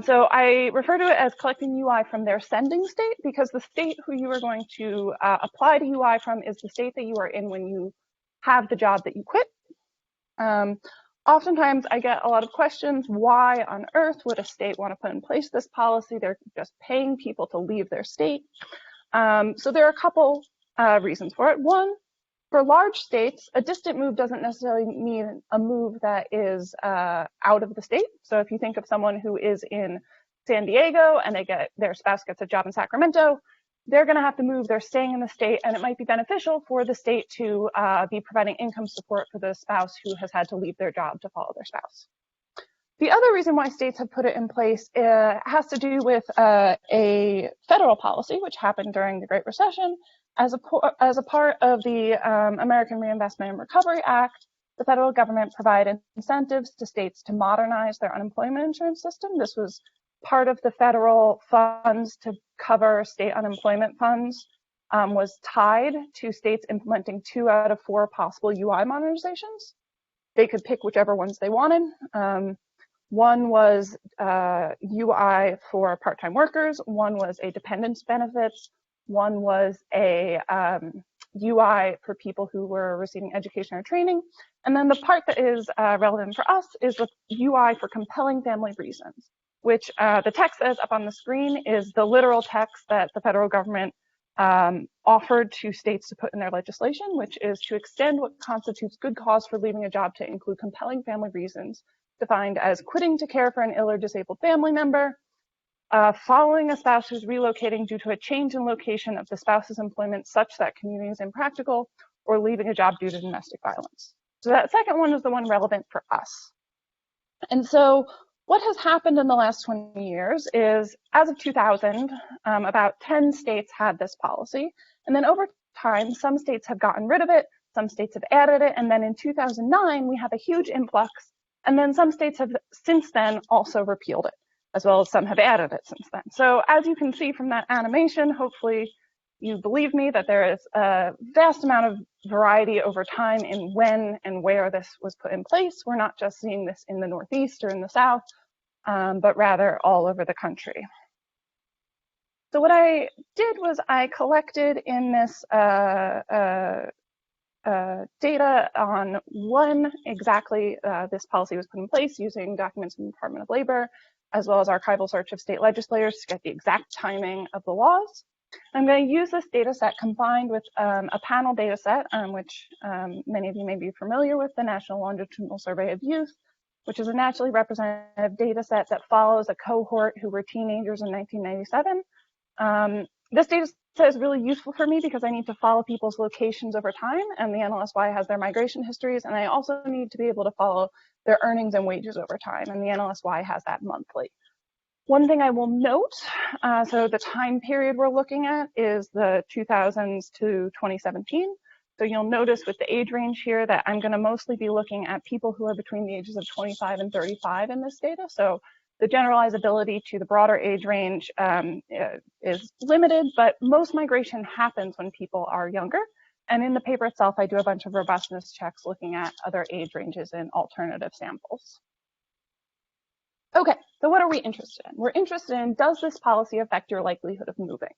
So I refer to it as collecting UI from their sending state, because the state who you are going to apply to UI from is the state that you are in when you have the job that you quit. Oftentimes I get a lot of questions, why on earth would a state want to put in place this policy? They're just paying people to leave their state. So there are a couple reasons for it. One, for large states, a distant move doesn't necessarily mean a move that is out of the state. So if you think of someone who is in San Diego and their spouse gets a job in Sacramento, they're going to have to move. They're staying in the state, and it might be beneficial for the state to be providing income support for the spouse who has had to leave their job to follow their spouse. The other reason why states have put it in place has to do with a federal policy, which happened during the Great Recession. As a part of the American Reinvestment and Recovery Act, the federal government provided incentives to states to modernize their unemployment insurance system. This was part of the federal funds to cover state unemployment funds, was tied to states implementing 2 out of 4 possible UI modernizations. They could pick whichever ones they wanted. One was UI for part-time workers, one was a dependence benefits, one was a UI for people who were receiving education or training. And then the part that is relevant for us is the UI for compelling family reasons, which the text says up on the screen is the literal text that the federal government offered to states to put in their legislation, which is to extend what constitutes good cause for leaving a job to include compelling family reasons, defined as quitting to care for an ill or disabled family member, following a spouse who's relocating due to a change in location of the spouse's employment such that commuting is impractical, or leaving a job due to domestic violence. So that second one is the one relevant for us. And so what has happened in the last 20 years is, as of 2000, about 10 states had this policy. And then over time, some states have gotten rid of it, some states have added it, and then in 2009, we have a huge influx. And then some states have since then also repealed it, as well as some have added it since then. So as you can see from that animation, hopefully you believe me that there is a vast amount of variety over time in when and where this was put in place. We're not just seeing this in the Northeast or in the South, but rather all over the country. So what I did was I collected in this data on when exactly this policy was put in place using documents from the Department of Labor, as well as archival search of state legislators to get the exact timing of the laws. I'm going to use this data set combined with a panel data set, which many of you may be familiar with, the National Longitudinal Survey of Youth, which is a naturally representative data set that follows a cohort who were teenagers in 1997. This data set is really useful for me because I need to follow people's locations over time, and the NLSY has their migration histories, and I also need to be able to follow their earnings and wages over time, and the NLSY has that monthly. One thing I will note, so the time period we're looking at is the 2000s to 2017. So you'll notice with the age range here that I'm going to mostly be looking at people who are between the ages of 25 and 35 in this data. So the generalizability to the broader age range is limited, but most migration happens when people are younger. And in the paper itself, I do a bunch of robustness checks looking at other age ranges and alternative samples. Okay, so what are we interested in? We're interested in, does this policy affect your likelihood of moving?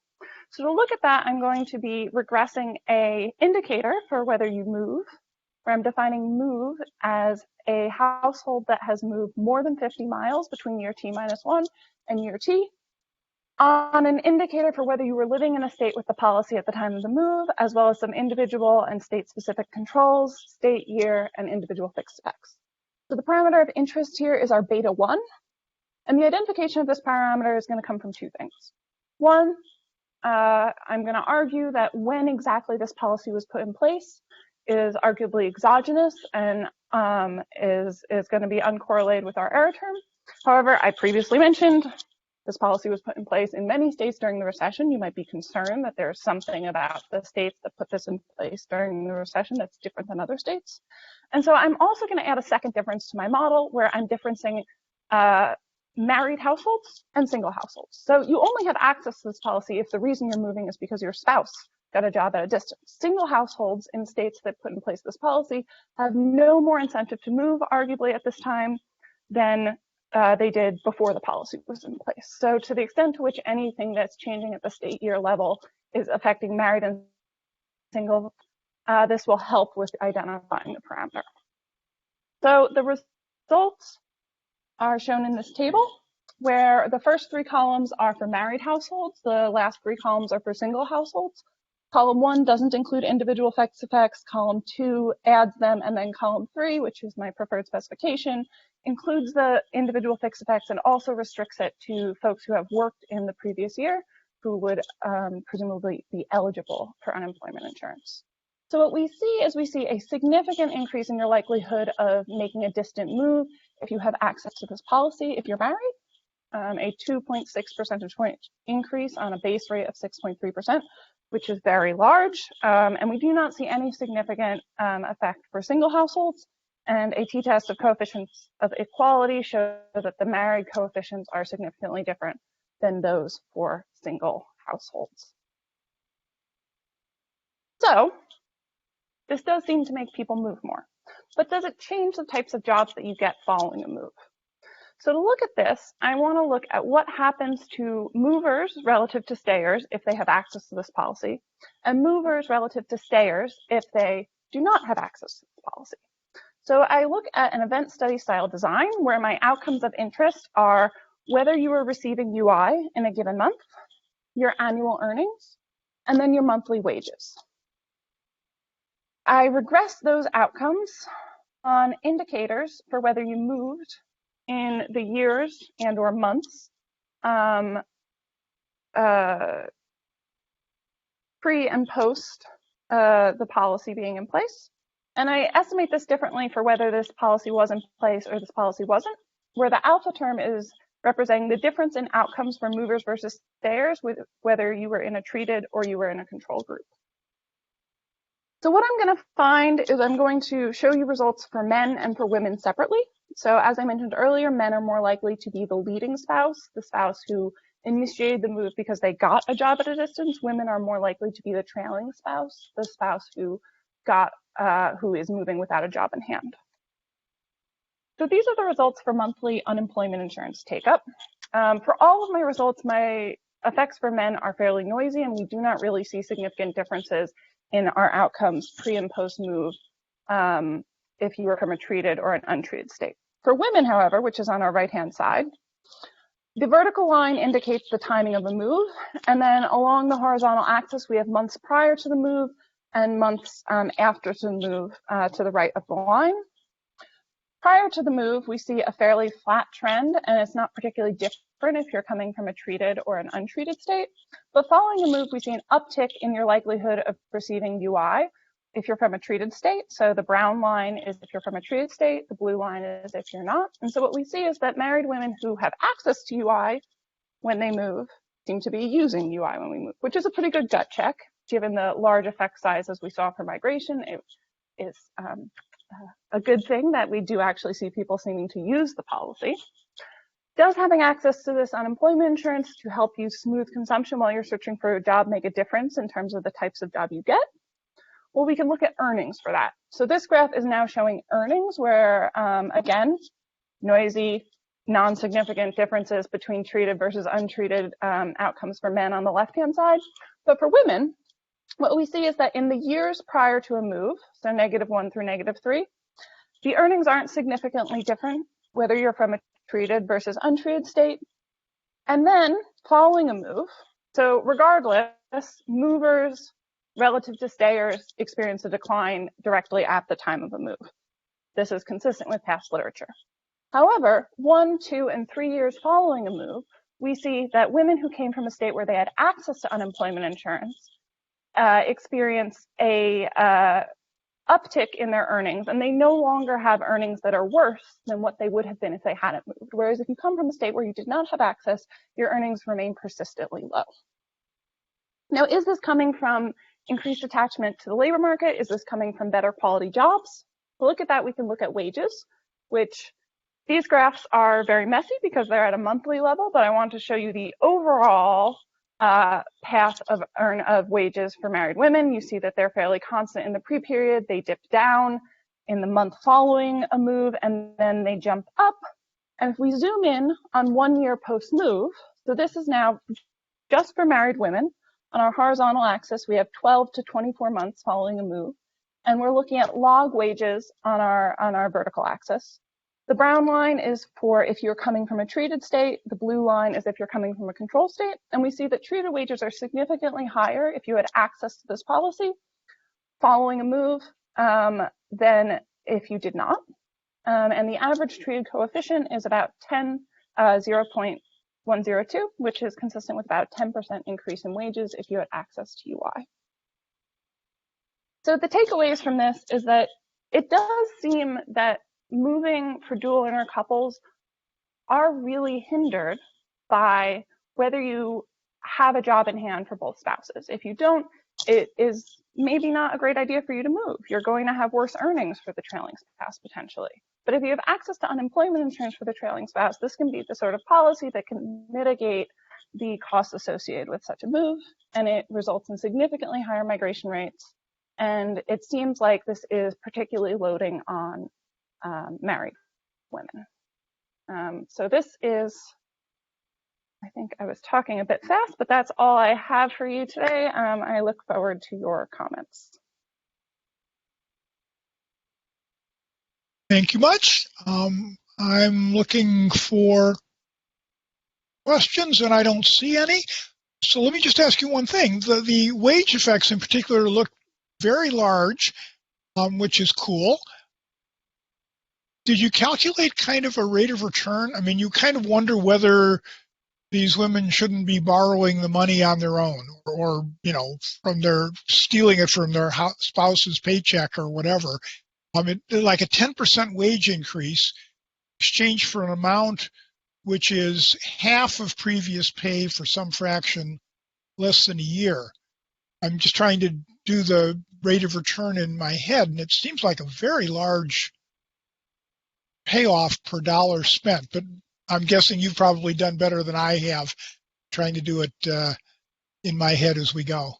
So to look at that, I'm going to be regressing a indicator for whether you move, where I'm defining move as a household that has moved more than 50 miles between year t-1 and year t, on an indicator for whether you were living in a state with the policy at the time of the move, as well as some individual and state-specific controls, state, year, and individual fixed specs. So the parameter of interest here is our beta 1, and the identification of this parameter is going to come from 2 things. One, I'm going to argue that when exactly this policy was put in place is arguably exogenous and is going to be uncorrelated with our error term. However, I previously mentioned this policy was put in place in many states during the recession. You might be concerned that there's something about the states that put this in place during the recession that's different than other states. And so I'm also going to add a second difference to my model where I'm differencing married households and single households. So you only have access to this policy if the reason you're moving is because your spouse got a job at a distance. Single households in states that put in place this policy have no more incentive to move, arguably, at this time than they did before the policy was in place. So to the extent to which anything that's changing at the state year level is affecting married and single, this will help with identifying the parameter. So the results are shown in this table, where the first 3 columns are for married households, the last 3 columns are for single households. Column 1 doesn't include individual effects, column 2 adds them, and then column 3, which is my preferred specification, includes the individual fixed effects and also restricts it to folks who have worked in the previous year who would presumably be eligible for unemployment insurance. So what we see is we see a significant increase in your likelihood of making a distant move if you have access to this policy if you're married, a 2.6 percentage point increase on a base rate of 6.3%, which is very large. And we do not see any significant effect for single households. And a t-test of coefficients of equality shows that the married coefficients are significantly different than those for single households. So this does seem to make people move more, but does it change the types of jobs that you get following a move? So to look at this, I want to look at what happens to movers relative to stayers if they have access to this policy, and movers relative to stayers if they do not have access to this policy. So I look at an event study style design where my outcomes of interest are whether you are receiving UI in a given month, your annual earnings, and then your monthly wages. I regress those outcomes on indicators for whether you moved in the years and or months pre and post the policy being in place. And I estimate this differently for whether this policy was in place or this policy wasn't, where the alpha term is representing the difference in outcomes for movers versus stayers with whether you were in a treated or you were in a control group. So what I'm going to find is I'm going to show you results for men and for women separately. So as I mentioned earlier, men are more likely to be the leading spouse, the spouse who initiated the move because they got a job at a distance. Women are more likely to be the trailing spouse, the spouse who is moving without a job in hand. So these are the results for monthly unemployment insurance take-up. For all of my results, my effects for men are fairly noisy, and we do not really see significant differences in our outcomes pre and post move if you were from a treated or an untreated state. For women, however, which is on our right-hand side, the vertical line indicates the timing of a move, and then along the horizontal axis, we have months prior to the move and months after the move to the right of the line. Prior to the move, we see a fairly flat trend, and it's not particularly different if you're coming from a treated or an untreated state. But following the move, we see an uptick in your likelihood of receiving UI if you're from a treated state. So the brown line is if you're from a treated state, the blue line is if you're not. And so what we see is that married women who have access to UI when they move seem to be using UI when we move, which is a pretty good gut check. Given the large effect sizes we saw for migration, it is a good thing that we do actually see people seeming to use the policy. Does having access to this unemployment insurance to help you smooth consumption while you're searching for a job make a difference in terms of the types of job you get? Well, we can look at earnings for that. So this graph is now showing earnings where, again, noisy, non-significant differences between treated versus untreated outcomes for men on the left-hand side. But for women, what we see is that in the years prior to a move, so -1 through -3, the earnings aren't significantly different, whether you're from a treated versus untreated state. And then following a move, so regardless, movers relative to stayers experience a decline directly at the time of a move. This is consistent with past literature. However, 1, 2, and 3 years following a move, we see that women who came from a state where they had access to unemployment insurance experience a uptick in their earnings, and they no longer have earnings that are worse than what they would have been if they hadn't moved. Whereas if you come from a state where you did not have access, your earnings remain persistently low. Now, is this coming from increased attachment to the labor market? Is this coming from better quality jobs? To look at that, we can look at wages, which these graphs are very messy because they're at a monthly level, but I want to show you the overall path of wages for married women. You see that they're fairly constant in the pre-period. They dip down in the month following a move, and then they jump up. And if we zoom in on 1 year post-move, so this is now just for married women. On our horizontal axis, we have 12 to 24 months following a move, and we're looking at log wages on our vertical axis. The brown line is for if you're coming from a treated state. The blue line is if you're coming from a control state. And we see that treated wages are significantly higher if you had access to this policy following a move than if you did not. And the average treated coefficient is about 0.102, which is consistent with about a 10% increase in wages if you had access to UI. So the takeaways from this is that it does seem that moving for dual earner couples are really hindered by whether you have a job in hand for both spouses. If you don't, it is maybe not a great idea for you to move. You're going to have worse earnings for the trailing spouse potentially. But if you have access to unemployment insurance for the trailing spouse, this can be the sort of policy that can mitigate the costs associated with such a move, and it results in significantly higher migration rates. And it seems like this is particularly loading on married women. So this is, I think I was talking a bit fast, but that's all I have for you today. I look forward to your comments. Thank you much. I'm looking for questions and I don't see any. So let me just ask you one thing. The wage effects in particular look very large, which is cool. Did you calculate kind of a rate of return? I mean, you kind of wonder whether these women shouldn't be borrowing the money on their own or from stealing it from their spouse's paycheck or whatever. Like a 10% wage increase exchanged for an amount which is half of previous pay for some fraction less than a year. I'm just trying to do the rate of return in my head, and it seems like a very large payoff per dollar spent, but I'm guessing you've probably done better than I have trying to do it in my head as we go.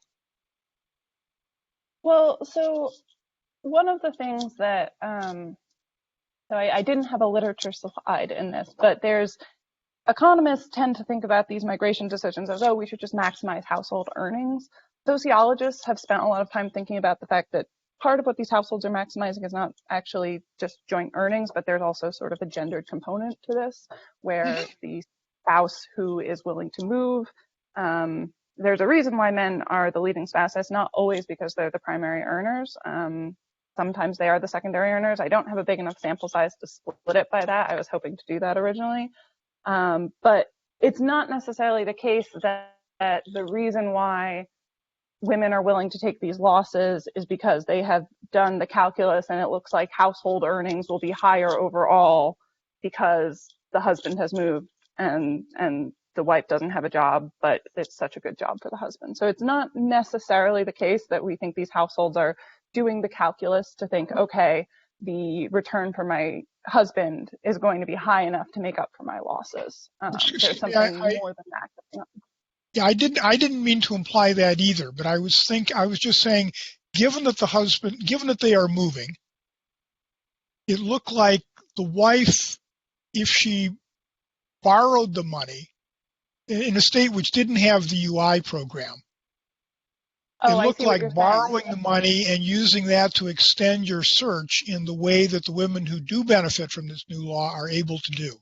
Well, so one of the things that, so I didn't have a literature slide in this, but economists tend to think about these migration decisions as, we should just maximize household earnings. Sociologists have spent a lot of time thinking about the fact that part of what these households are maximizing is not actually just joint earnings, but there's also sort of a gendered component to this, where the spouse who is willing to move, there's a reason why men are the leading spouse. It's not always because they're the primary earners. Sometimes they are the secondary earners. I don't have a big enough sample size to split it by that. I was hoping to do that originally. But it's not necessarily the case that the reason why women are willing to take these losses is because they have done the calculus and it looks like household earnings will be higher overall because the husband has moved and the wife doesn't have a job, but it's such a good job for the husband. So it's not necessarily the case that we think these households are doing the calculus to think, okay, the return for my husband is going to be high enough to make up for my losses. There's something more than that. Yeah, I didn't mean to imply that either, but I was just saying, given that they are moving, it looked like the wife, if she borrowed the money in a state which didn't have the UI program, it looked like borrowing the money and using that to extend your search in the way that the women who do benefit from this new law are able to do.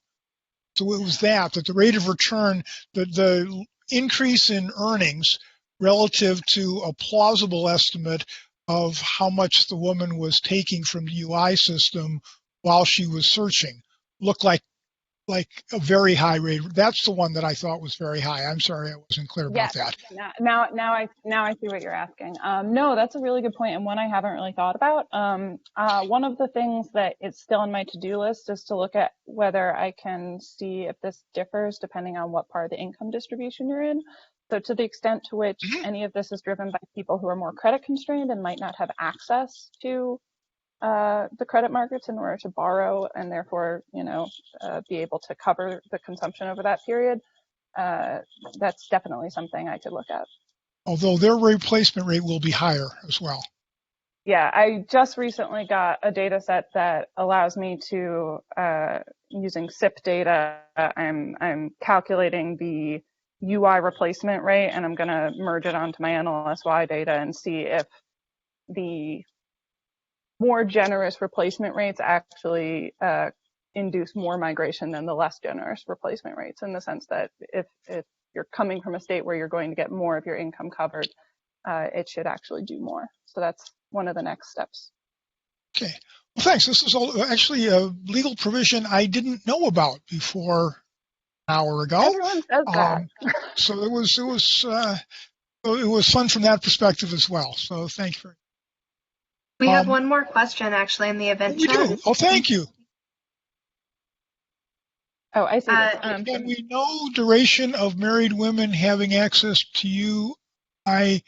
So it was that the rate of return, the increase in earnings relative to a plausible estimate of how much the woman was taking from the UI system while she was searching looked like like a very high rate. That's the one that I thought was very high. I'm sorry I wasn't clear about that. Now I see what you're asking. No, that's a really good point, and one I haven't really thought about. One of the things that is still on my to-do list is to look at whether I can see if this differs depending on what part of the income distribution you're in. So to the extent to which any of this is driven by people who are more credit constrained and might not have access to the credit markets in order to borrow and therefore, be able to cover the consumption over that period, that's definitely something I could look at. Although their replacement rate will be higher as well. Yeah, I just recently got a data set that allows me to, using SIP data, I'm calculating the UI replacement rate, and I'm going to merge it onto my NLSY data and see if the more generous replacement rates actually induce more migration than the less generous replacement rates, in the sense that if you're coming from a state where you're going to get more of your income covered, it should actually do more. So that's one of the next steps. Okay. Well, thanks. This is actually a legal provision I didn't know about before an hour ago. Everyone says that. So it was fun from that perspective as well. So thank you. We have one more question actually in the event chat. We do. Oh, thank you. Oh, I see. Can we know duration of married women having access to UI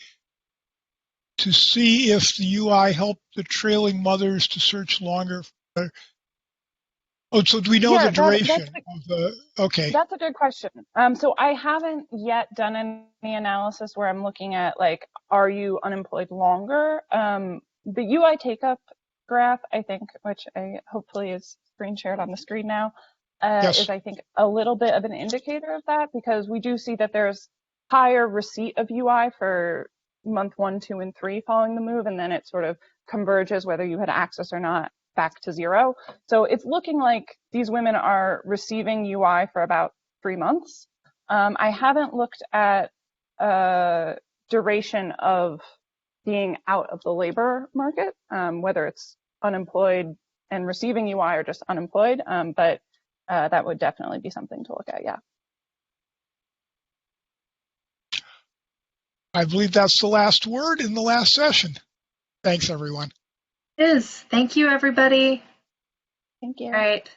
to see if the UI helped the trailing mothers to search longer? So do we know the duration of the? Okay. That's a good question. So I haven't yet done any analysis where I'm looking at are you unemployed longer? The UI take-up graph, I think, which hopefully is screen shared on the screen now, is, I think, a little bit of an indicator of that, because we do see that there's higher receipt of UI for month 1, 2, and 3 following the move, and then it sort of converges whether you had access or not back to 0. So it's looking like these women are receiving UI for about 3 months. I haven't looked at duration of being out of the labor market, whether it's unemployed and receiving UI or just unemployed, but that would definitely be something to look at, yeah. I believe that's the last word in the last session. Thanks, everyone. It is. Thank you, everybody. Thank you. All right.